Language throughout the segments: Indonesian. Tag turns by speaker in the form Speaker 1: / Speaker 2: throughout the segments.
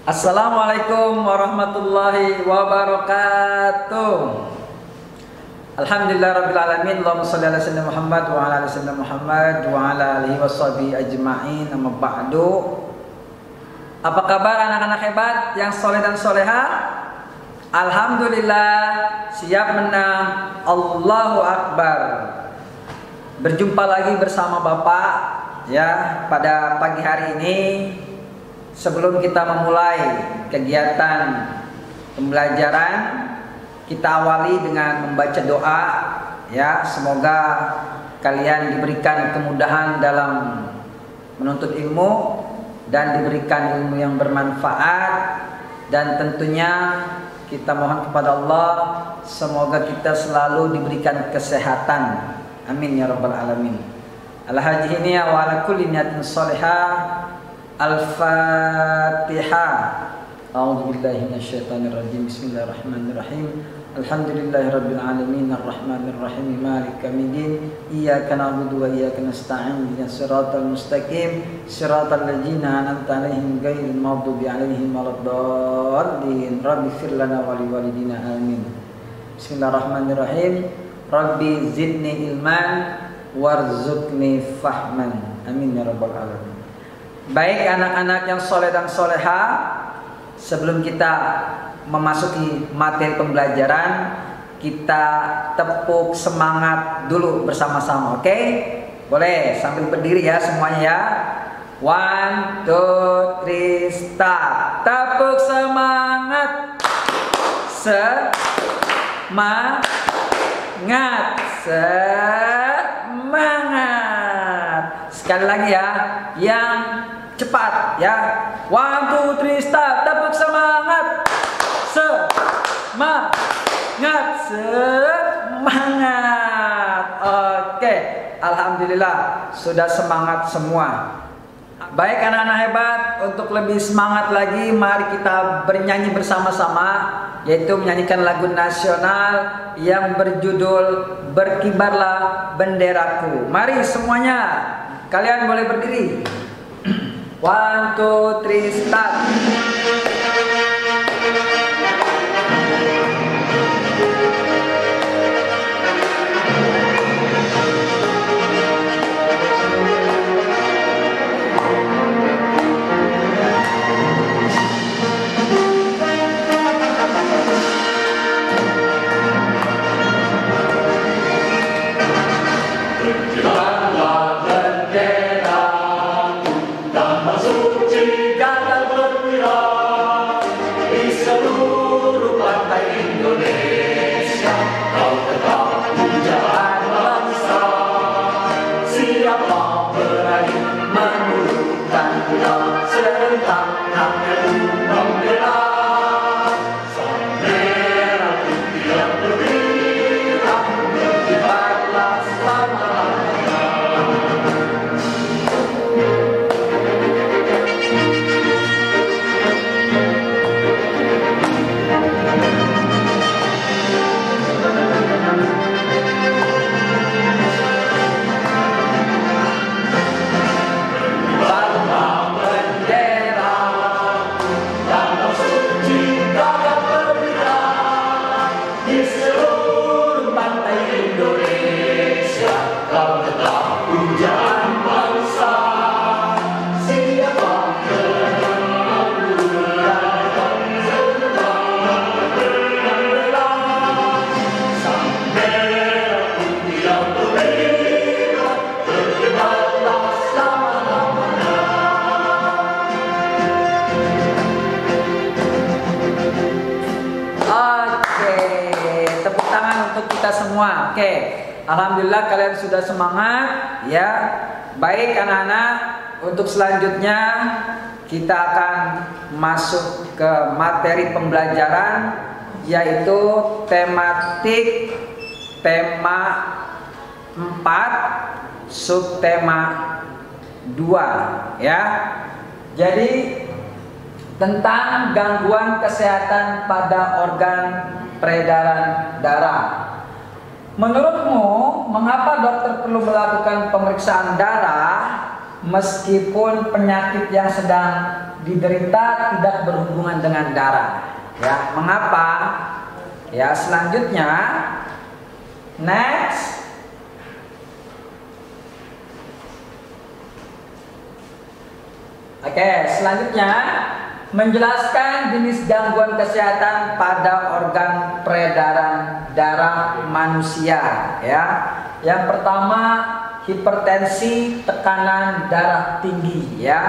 Speaker 1: Assalamualaikum warahmatullahi wabarakatuh. Alhamdulillahirrabbilalamin. Allahumma sholli ala sayyidina Muhammad wa ala ali sayyidina Muhammad wa ala alihi washabihi ajma'in. Amma ba'du. Apa kabar anak-anak hebat yang soleh dan soleha? Alhamdulillah, siap menang. Allahu Akbar. Berjumpa lagi bersama Bapak ya pada pagi hari ini. Sebelum kita memulai kegiatan pembelajaran, kita awali dengan membaca doa ya. Semoga kalian diberikan kemudahan dalam menuntut ilmu dan diberikan ilmu yang bermanfaat, dan tentunya kita mohon kepada Allah semoga kita selalu diberikan kesehatan. Amin ya rabbal alamin. Al-hajjini wa ala kulli niyatin sholihah. Al-Fatihah. A'udzubillahi minasyaitonirrajim. Bismillahirrahmanirrahim. Alhamdulillahirabbil alamin arrahmanir rahim maliki yaumiddin. Iyyaka na'budu wa iyyaka nasta'in. Ihdinas siratal mustaqim. Siratal ladzina an'amta 'alaihim ghairil maghdubi 'alaihim waladdallin. Rabbighfir lana wa liwalidina amin. Bismillahirrahmanirrahim. Rabbi zidni ilman warzuqni fahman. Amin ya rabbal alamin. Baik anak-anak yang soleh dan soleha, sebelum kita memasuki materi pembelajaran, kita tepuk semangat dulu bersama-sama, oke? Boleh sambil berdiri ya semuanya ya. 1, 2, 3, start. Tepuk semangat. Semangat. Semangat. Sekali lagi ya, yang cepat ya. 1, 2, 3, start. Tepuk semangat. Semangat. Semangat. Oke, alhamdulillah sudah semangat semua. Baik anak-anak hebat, untuk lebih semangat lagi mari kita bernyanyi bersama-sama, yaitu menyanyikan lagu nasional yang berjudul Berkibarlah Benderaku. Mari semuanya, kalian boleh berdiri. 1, 2, 3, start. Semua, oke. Alhamdulillah kalian sudah semangat ya. Baik anak-anak, untuk selanjutnya kita akan masuk ke materi pembelajaran, yaitu tematik tema 4 subtema 2 ya. Jadi tentang gangguan kesehatan pada organ peredaran darah. Menurutmu, mengapa dokter perlu melakukan pemeriksaan darah meskipun penyakit yang sedang diderita tidak berhubungan dengan darah. Ya, mengapa? Ya, selanjutnya next. Oke, selanjutnya menjelaskan jenis gangguan kesehatan pada organ peredaran darah manusia. Ya, yang pertama hipertensi, tekanan darah tinggi. Ya,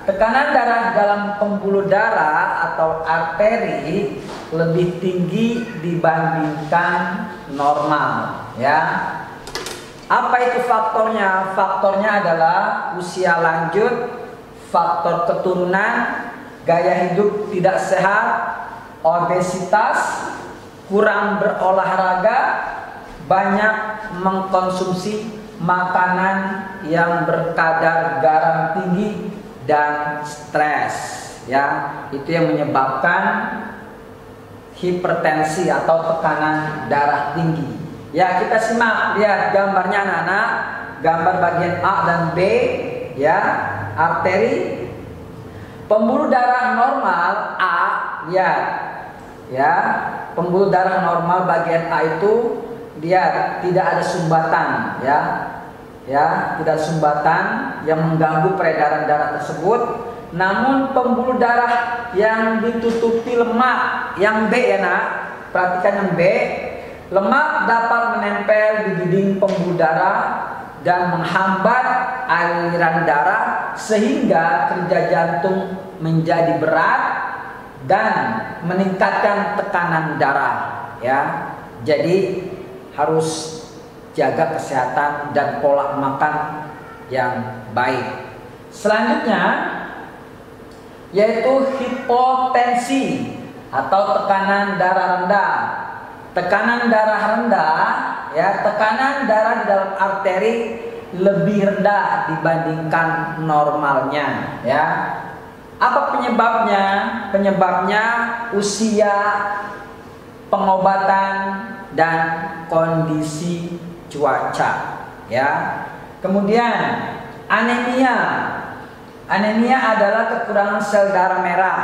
Speaker 1: tekanan darah dalam pembuluh darah atau arteri lebih tinggi dibandingkan normal. Ya, apa itu faktornya? Faktornya adalah usia lanjut, faktor keturunan, gaya hidup tidak sehat, obesitas, kurang berolahraga, banyak mengkonsumsi makanan yang berkadar garam tinggi, dan stres. Ya, itu yang menyebabkan hipertensi atau tekanan darah tinggi. Ya, kita simak, lihat gambarnya anak-anak, gambar bagian A dan B. Ya, arteri pembuluh darah normal A, lihat ya, pembuluh darah normal bagian A itu lihat tidak ada sumbatan, ya, tidak sumbatan yang mengganggu peredaran darah tersebut. Namun pembuluh darah yang ditutupi lemak, yang B ya nak, perhatikan yang B, lemak dapat menempel di dinding pembuluh darah dan menghambat aliran darah sehingga kerja jantung menjadi berat dan meningkatkan tekanan darah. Ya, jadi harus jaga kesehatan dan pola makan yang baik. Selanjutnya yaitu hipotensi atau tekanan darah rendah. Tekanan darah rendah, ya, tekanan darah di dalam arteri lebih rendah dibandingkan normalnya. Ya, apa penyebabnya? Penyebabnya usia, pengobatan, dan kondisi cuaca. Ya, kemudian anemia. Anemia adalah kekurangan sel darah merah.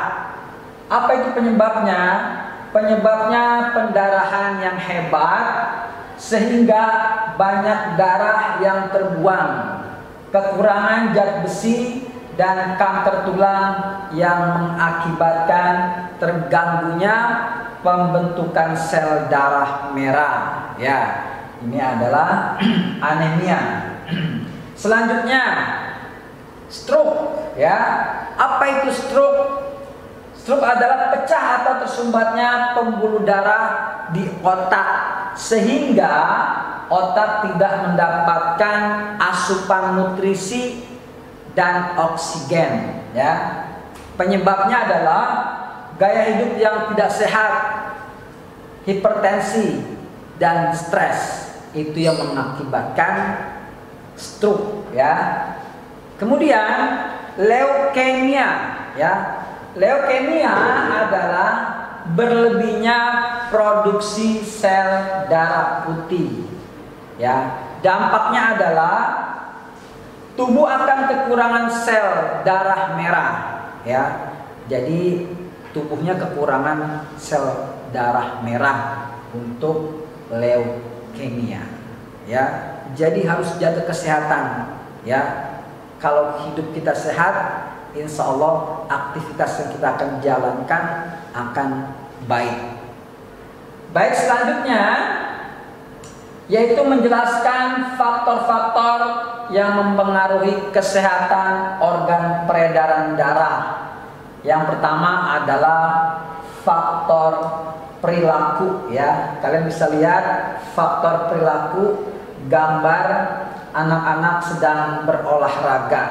Speaker 1: Apa itu penyebabnya? Penyebabnya pendarahan yang hebat sehingga banyak darah yang terbuang, kekurangan zat besi, dan kanker tulang yang mengakibatkan terganggunya pembentukan sel darah merah. Ya, ini adalah anemia. Selanjutnya stroke. Ya, apa itu stroke? Stroke adalah pecah atau tersumbatnya pembuluh darah di otak sehingga otak tidak mendapatkan asupan nutrisi dan oksigen. Ya, penyebabnya adalah gaya hidup yang tidak sehat, hipertensi, dan stres. Itu yang mengakibatkan stroke. Ya, kemudian leukemia. Ya, leukemia adalah berlebihnya produksi sel darah putih. Ya, dampaknya adalah tubuh akan kekurangan sel darah merah. Ya, jadi tubuhnya kekurangan sel darah merah untuk leukemia. Ya, jadi harus jaga kesehatan. Ya, kalau hidup kita sehat, insya Allah aktivitas yang kita akan jalankan akan baik. Baik, selanjutnya yaitu menjelaskan faktor-faktor yang mempengaruhi kesehatan organ peredaran darah. Yang pertama adalah faktor perilaku. Ya, kalian bisa lihat faktor perilaku, gambar anak-anak sedang berolahraga.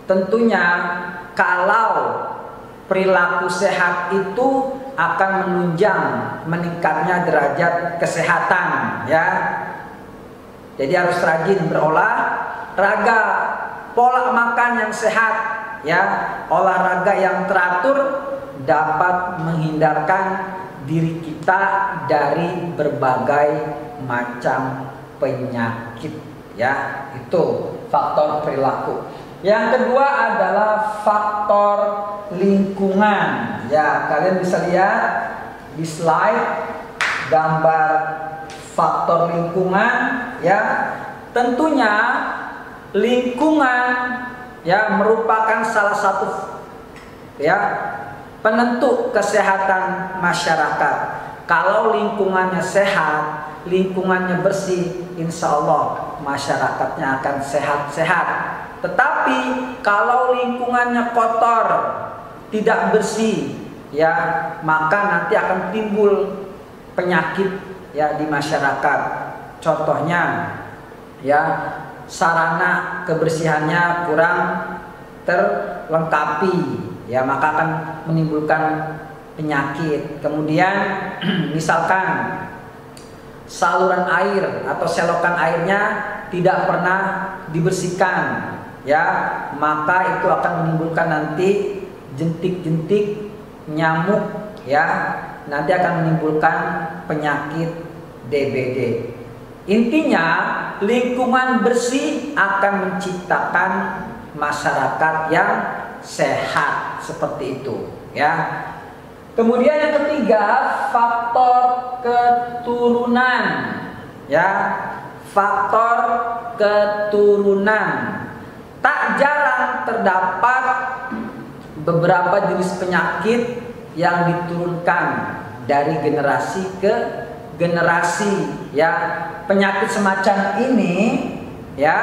Speaker 1: Tentunya kalau perilaku sehat itu akan menunjang meningkatnya derajat kesehatan. Ya, jadi harus rajin berolahraga, pola makan yang sehat. Ya, olahraga yang teratur dapat menghindarkan diri kita dari berbagai macam penyakit. Ya, itu faktor perilaku. Yang kedua adalah faktor lingkungan. Ya, kalian bisa lihat di slide gambar faktor lingkungan ya. Tentunya lingkungan ya merupakan salah satu ya penentu kesehatan masyarakat. Kalau lingkungannya sehat, lingkungannya bersih, insya Allah masyarakatnya akan sehat-sehat. Tetapi kalau lingkungannya kotor, tidak bersih, ya maka nanti akan timbul penyakit ya di masyarakat. Contohnya ya sarana kebersihannya kurang terlengkapi, ya maka akan menimbulkan penyakit. Kemudian misalkan saluran air atau selokan airnya tidak pernah dibersihkan, ya maka itu akan menimbulkan nanti jentik-jentik nyamuk, ya nanti akan menimbulkan penyakit DBD. Intinya lingkungan bersih akan menciptakan masyarakat yang sehat, seperti itu ya. Kemudian yang ketiga, faktor keturunan ya. Faktor keturunan. Tak jarang terdapat beberapa jenis penyakit yang diturunkan dari generasi ke generasi ya. Penyakit semacam ini ya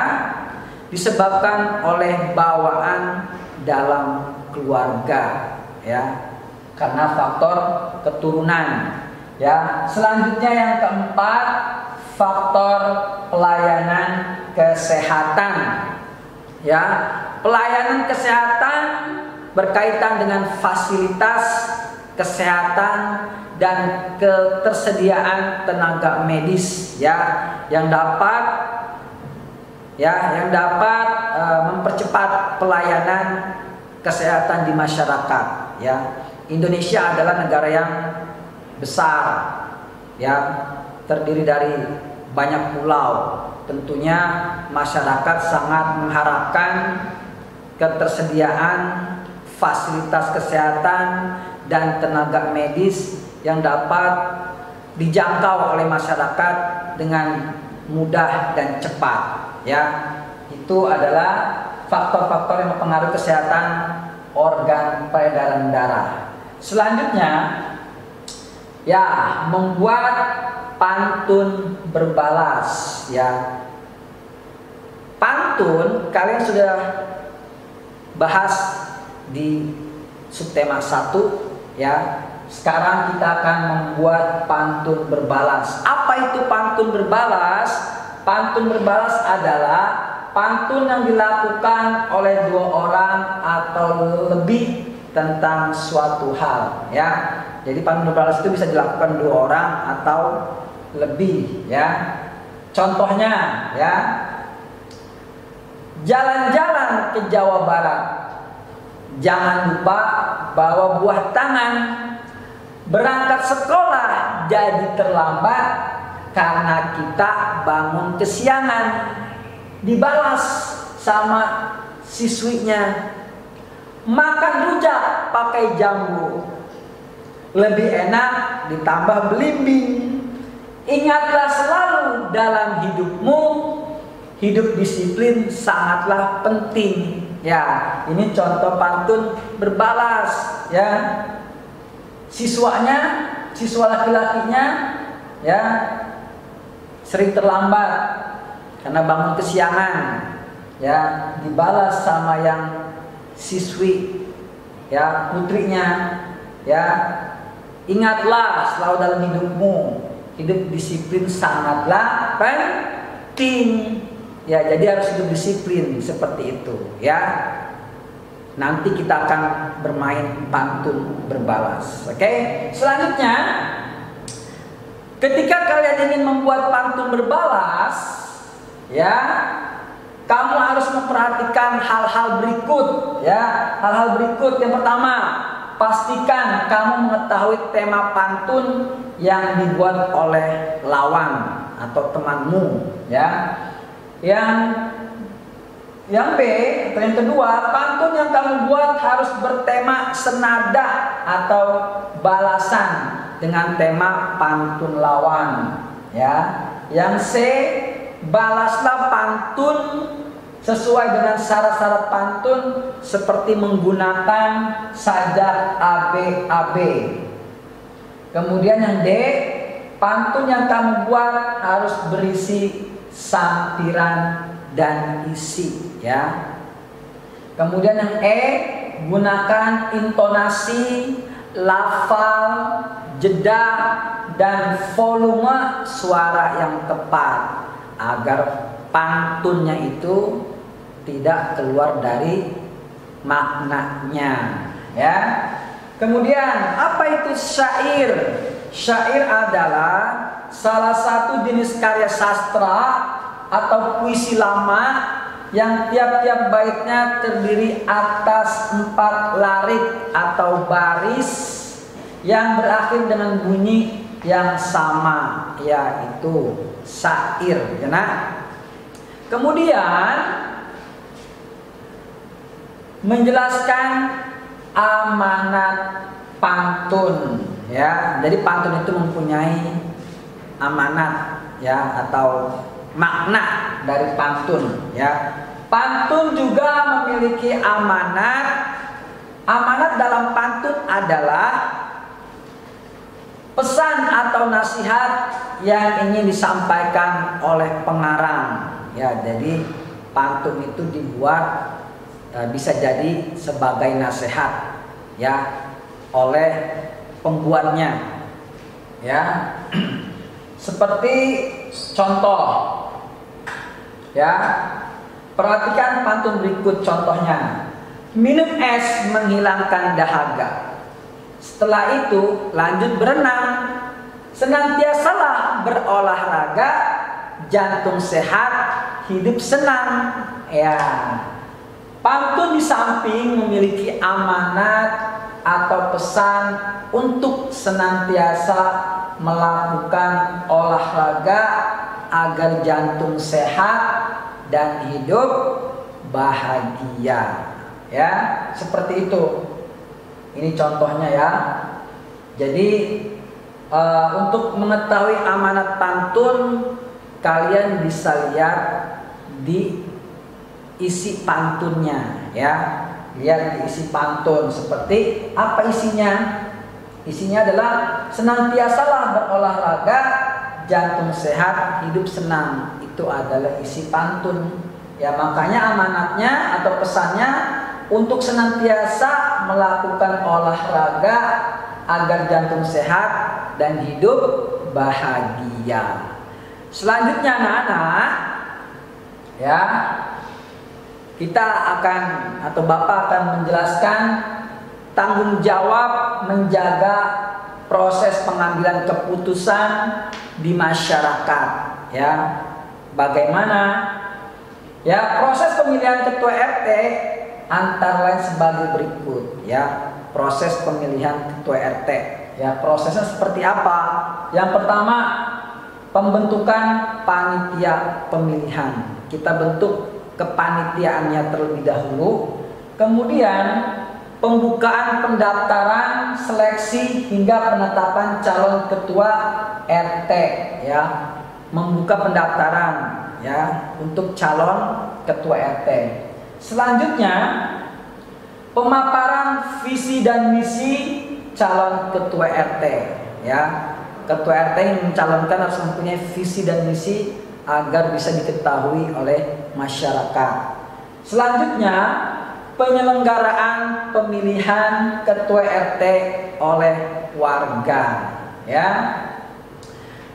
Speaker 1: disebabkan oleh bawaan dalam keluarga ya, karena faktor keturunan ya. Selanjutnya yang keempat, faktor pelayanan kesehatan ya. Pelayanan kesehatan berkaitan dengan fasilitas kesehatan dan ketersediaan tenaga medis ya yang dapat mempercepat pelayanan kesehatan di masyarakat ya. Indonesia adalah negara yang besar ya, terdiri dari banyak pulau. Tentunya masyarakat sangat mengharapkan ketersediaan fasilitas kesehatan dan tenaga medis yang dapat dijangkau oleh masyarakat dengan mudah dan cepat ya. Itu adalah faktor-faktor yang mempengaruhi kesehatan organ peredaran darah. Selanjutnya ya, membuat pantun berbalas ya. Pantun kalian sudah bahas di subtema 1 ya. Sekarang kita akan membuat pantun berbalas. Apa itu pantun berbalas? Pantun berbalas adalah pantun yang dilakukan oleh dua orang atau lebih tentang suatu hal ya. Jadi pantun berbalas itu bisa dilakukan dua orang atau lebih ya. Contohnya ya, jalan-jalan ke Jawa Barat, jangan lupa bawa buah tangan. Berangkat sekolah jadi terlambat karena kita bangun kesiangan. Dibalas sama siswinya, makan rujak pakai jambu, lebih enak ditambah belimbing. Ingatlah selalu dalam hidupmu, hidup disiplin sangatlah penting. Ya, ini contoh pantun berbalas ya. Siswa laki-lakinya ya sering terlambat karena bangun kesiangan ya, dibalas sama yang siswi ya, putrinya ya. Ingatlah selalu dalam hidupmu, hidup disiplin sangatlah penting ya. Jadi harus hidup disiplin seperti itu ya. Nanti kita akan bermain pantun berbalas. Oke? Selanjutnya, ketika kalian ingin membuat pantun berbalas ya, kamu harus memperhatikan hal-hal berikut ya. Hal-hal berikut, yang pertama, pastikan kamu mengetahui tema pantun yang dibuat oleh lawan atau temanmu ya. Yang Yang B atau yang kedua, pantun yang kamu buat harus bertema senada atau balasan dengan tema pantun lawan. Ya. Yang C, balaslah pantun sesuai dengan syarat-syarat pantun seperti menggunakan sajak ABAB. Kemudian yang D, pantun yang kamu buat harus berisi sampiran dan isi, ya. Kemudian yang E, gunakan intonasi, lafal, jeda, dan volume suara yang tepat agar pantunnya itu tidak keluar dari maknanya, ya. Kemudian apa itu syair? Syair adalah salah satu jenis karya sastra atau puisi lama yang tiap-tiap baitnya terdiri atas 4 larik atau baris yang berakhir dengan bunyi yang sama, yaitu syair, ya nah? Kemudian menjelaskan amanat pantun, ya. Jadi pantun itu mempunyai amanat, ya, atau makna dari pantun, ya. Pantun juga memiliki amanat. Amanat dalam pantun adalah pesan atau nasihat yang ingin disampaikan oleh pengarang, ya. Jadi pantun itu dibuat bisa jadi sebagai nasihat, ya, oleh pembuatnya, ya. Seperti contoh, ya, perhatikan pantun berikut contohnya. Minum es menghilangkan dahaga. Setelah itu lanjut berenang. Senantiasalah berolahraga, jantung sehat, hidup senang. Ya. Pantun di samping memiliki amanat atau pesan untuk senantiasa melakukan olahraga agar jantung sehat dan hidup bahagia, ya, seperti itu. Ini contohnya, ya. Jadi untuk mengetahui amanat pantun, kalian bisa lihat di isi pantunnya, ya. Lihat di isi pantun seperti apa isinya. Isinya adalah senantiasalah berolahraga, jantung sehat, hidup senang. Itu adalah isi pantun. Ya, makanya amanatnya atau pesannya untuk senantiasa melakukan olahraga agar jantung sehat dan hidup bahagia. Selanjutnya anak-anak, ya, kita akan atau Bapak akan menjelaskan tanggung jawab menjaga proses pengambilan keputusan di masyarakat, ya. Bagaimana, ya, proses pemilihan ketua RT antara lain sebagai berikut, ya. Proses pemilihan ketua RT, ya, prosesnya seperti apa? Yang pertama, pembentukan panitia pemilihan. Kita bentuk kepanitiaannya terlebih dahulu. Kemudian pembukaan pendaftaran, seleksi hingga penetapan calon ketua RT, ya. Membuka pendaftaran, ya, untuk calon ketua RT. Selanjutnya pemaparan visi dan misi calon ketua RT, ya. Ketua RT yang mencalonkan harus mempunyai visi dan misi agar bisa diketahui oleh masyarakat. Selanjutnya penyelenggaraan pemilihan ketua RT oleh warga, ya.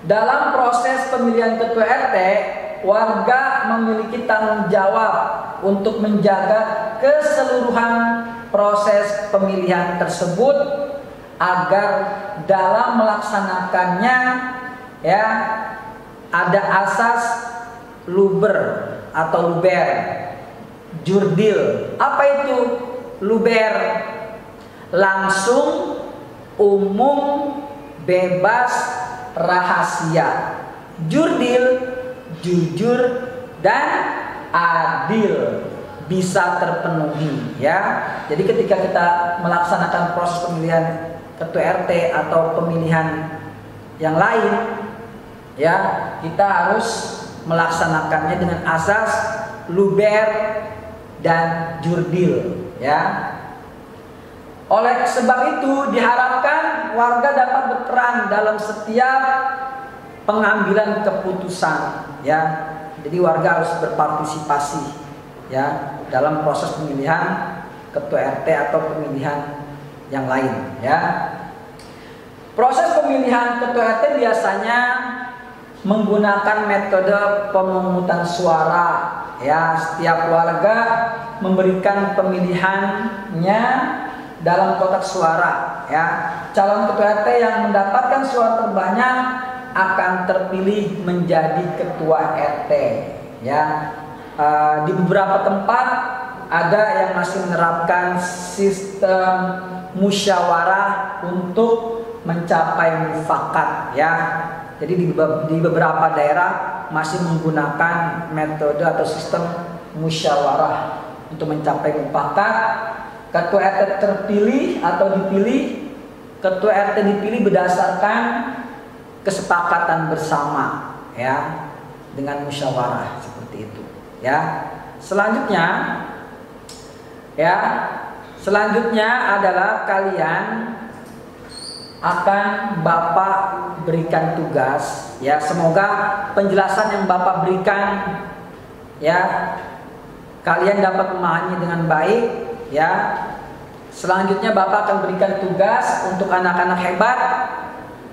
Speaker 1: Dalam proses pemilihan ketua RT, warga memiliki tanggung jawab untuk menjaga keseluruhan proses pemilihan tersebut agar dalam melaksanakannya, ya, ada asas luber atau luber, jurdil. Apa itu luber? Langsung, umum, bebas, rahasia. Jurdil, jujur dan adil. bisa terpenuhi ya. Jadi ketika kita melaksanakan proses pemilihan ketua RT atau pemilihan yang lain ya, kita harus melaksanakannya dengan asas luber dan jurdil ya. Oleh sebab itu diharapkan warga dapat berperan dalam setiap pengambilan keputusan ya. Jadi warga harus berpartisipasi ya dalam proses pemilihan ketua RT atau pemilihan yang lain ya. Proses pemilihan ketua RT biasanya menggunakan metode pemungutan suara ya. Setiap warga memberikan pemilihannya dalam kotak suara ya. Calon ketua RT yang mendapatkan suara terbanyak akan terpilih menjadi ketua RT ya. Di beberapa tempat ada yang masih menerapkan sistem musyawarah untuk mencapai mufakat ya. Jadi di beberapa daerah masih menggunakan metode atau sistem musyawarah untuk mencapai mufakat. Ketua RT terpilih atau dipilih, ketua RT dipilih berdasarkan kesepakatan bersama ya, dengan musyawarah seperti itu ya. Selanjutnya adalah kalian akan Bapak berikan tugas ya. Semoga penjelasan yang Bapak berikan ya kalian dapat memahami dengan baik ya. Selanjutnya Bapak akan berikan tugas untuk anak-anak hebat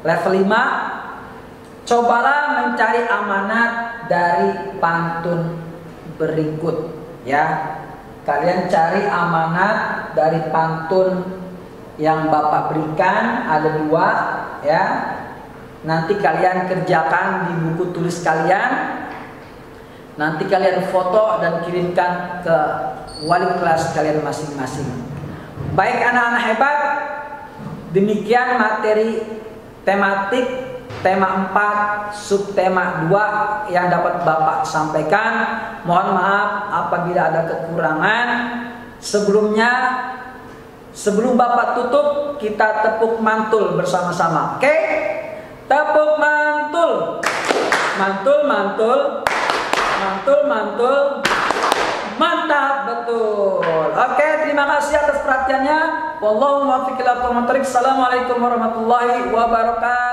Speaker 1: level 5. Cobalah mencari amanat dari pantun berikut ya. Kalian cari amanat dari pantun yang Bapak berikan, ada 2 ya. Nanti kalian kerjakan di buku tulis kalian. Nanti kalian foto dan kirimkan ke wali kelas kalian masing-masing. Baik anak-anak hebat, demikian materi tematik tema 4 subtema 2 yang dapat Bapak sampaikan. Mohon maaf apabila ada kekurangan. Sebelum Bapak tutup, kita tepuk mantul bersama-sama. Oke? Tepuk mantul. Mantul, mantul. Mantul, mantul. Mantap betul. Oke, terima kasih atas perhatiannya. Wallahu muwaffiq ila aqwamit thoriq. Assalamualaikum warahmatullahi wabarakatuh.